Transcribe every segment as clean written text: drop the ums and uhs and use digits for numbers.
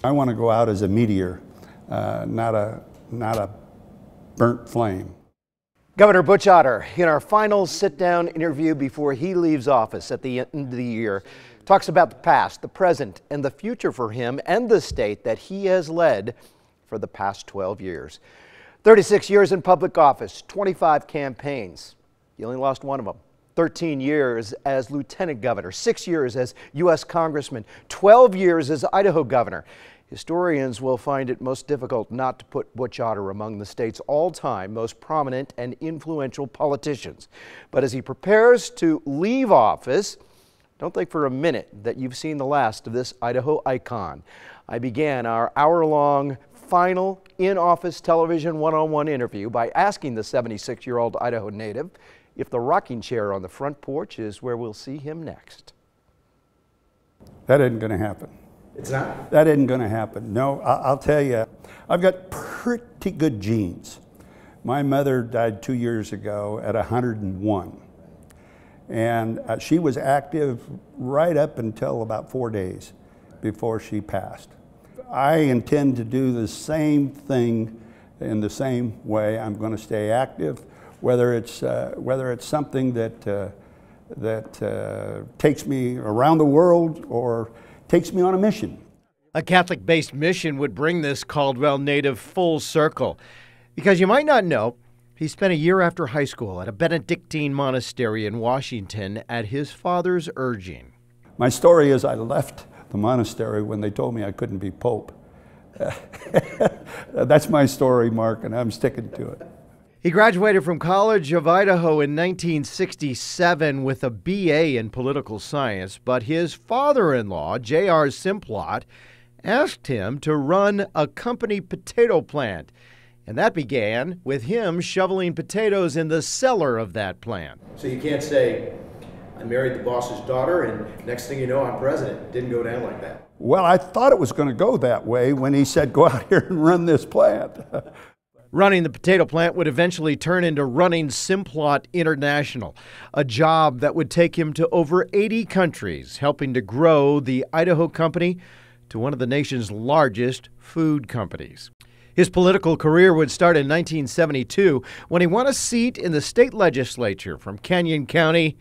I want to go out as a meteor, not a burnt flame. Governor Butch Otter, in our final sit-down interview before he leaves office at the end of the year, talks about the past, the present, and the future for him and the state that he has led for the past 12 years. 36 years in public office, 25 campaigns. He only lost one of them. 13 years as lieutenant governor, 6 years as U.S. congressman, 12 years as Idaho governor. Historians will find it most difficult not to put Butch Otter among the state's all-time most prominent and influential politicians. But as he prepares to leave office, don't think for a minute that you've seen the last of this Idaho icon. I began our hour-long final in-office television one-on-one interview by asking the 76-year-old Idaho native if the rocking chair on the front porch is where we'll see him next. That isn't going to happen. It's not? That isn't going to happen. No, I'll tell you, I've got pretty good genes. My mother died 2 years ago at 101. And she was active right up until about 4 days before she passed. I intend to do the same thing in the same way. I'm going to stay active, whether it's something that takes me around the world or takes me on a mission. A Catholic-based mission would bring this Caldwell native full circle. Because you might not know, he spent a year after high school at a Benedictine monastery in Washington at his father's urging. My story is I left the monastery when they told me I couldn't be Pope. That's my story, Mark, and I'm sticking to it. He graduated from College of Idaho in 1967 with a BA in political science, but his father-in-law, J.R. Simplot, asked him to run a company potato plant. And that began with him shoveling potatoes in the cellar of that plant. So you can't say, I married the boss's daughter and next thing you know, I'm president. It didn't go down like that. Well, I thought it was going to go that way when he said, go out here and run this plant. Running the potato plant would eventually turn into running Simplot International, a job that would take him to over 80 countries, helping to grow the Idaho company to one of the nation's largest food companies. His political career would start in 1972 when he won a seat in the state legislature from Canyon County,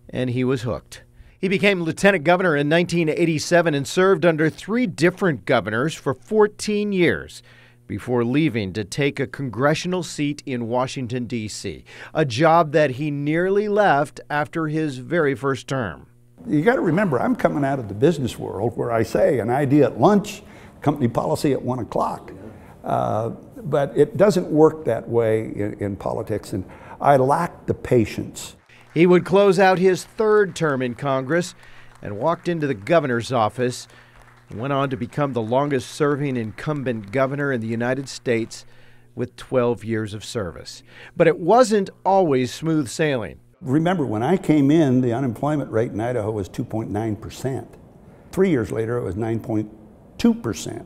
and he was hooked. He became lieutenant governor in 1987 and served under 3 different governors for 14 years before leaving to take a congressional seat in Washington, D.C., a job that he nearly left after his very first term. You got to remember, I'm coming out of the business world where I say an idea at lunch, company policy at 1 o'clock. But it doesn't work that way in politics, and I lack the patience. He would close out his 3rd term in Congress and walked into the governor's office and went on to become the longest-serving incumbent governor in the United States with 12 years of service. But it wasn't always smooth sailing. Remember, when I came in, the unemployment rate in Idaho was 2.9%. 3 years later, it was 9.2%.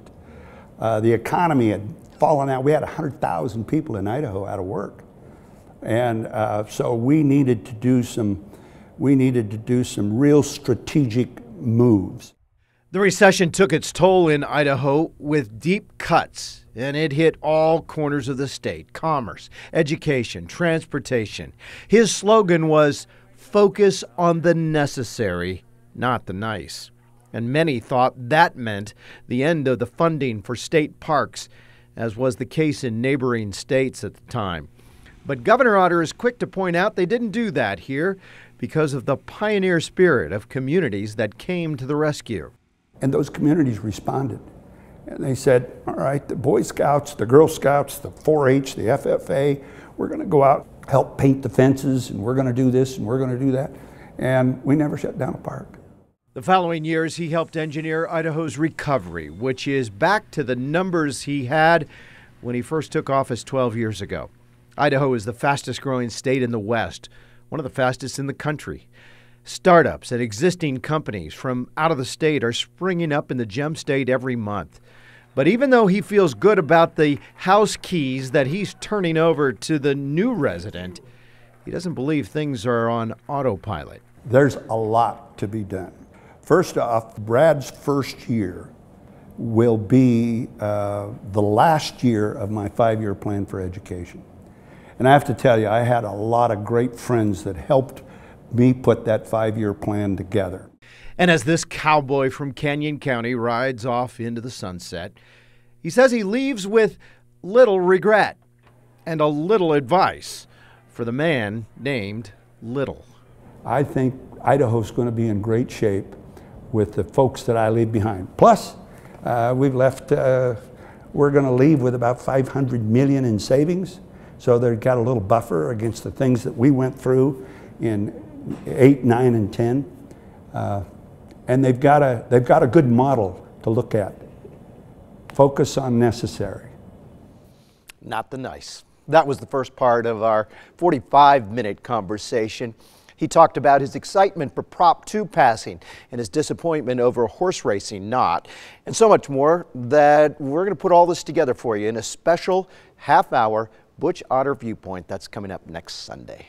The economy had fallen out. We had 100,000 people in Idaho out of work. And so we needed to do some real strategic moves. The recession took its toll in Idaho with deep cuts, and it hit all corners of the state: commerce, education, transportation. His slogan was, "Focus on the necessary, not the nice." And many thought that meant the end of the funding for state parks, as was the case in neighboring states at the time. But Governor Otter is quick to point out they didn't do that here because of the pioneer spirit of communities that came to the rescue. And those communities responded. And they said, all right, the Boy Scouts, the Girl Scouts, the 4-H, the FFA, we're going to go out, help paint the fences, and we're going to do this, and we're going to do that. And we never shut down a park. The following years, he helped engineer Idaho's recovery, which is back to the numbers he had when he first took office 12 years ago. Idaho is the fastest growing state in the West, one of the fastest in the country. Startups and existing companies from out of the state are springing up in the Gem State every month. But even though he feels good about the house keys that he's turning over to the new resident, he doesn't believe things are on autopilot. There's a lot to be done. First off, Brad's first year, will be the last year of my 5-year plan for education. And I have to tell you, I had a lot of great friends that helped me put that 5-year plan together. And as this cowboy from Canyon County rides off into the sunset, he says he leaves with little regret and a little advice for the man named Little. I think Idaho's going to be in great shape with the folks that I leave behind. Plus, we're going to leave with about $500 million in savings. So they've got a little buffer against the things that we went through in 8, 9, and 10. And they've got a good model to look at. Focus on necessary. Not the nice. That was the first part of our 45-minute conversation. He talked about his excitement for Prop 2 passing and his disappointment over horse racing not, and so much more that we're going to put all this together for you in a special half-hour Butch Otter Viewpoint that's coming up next Sunday.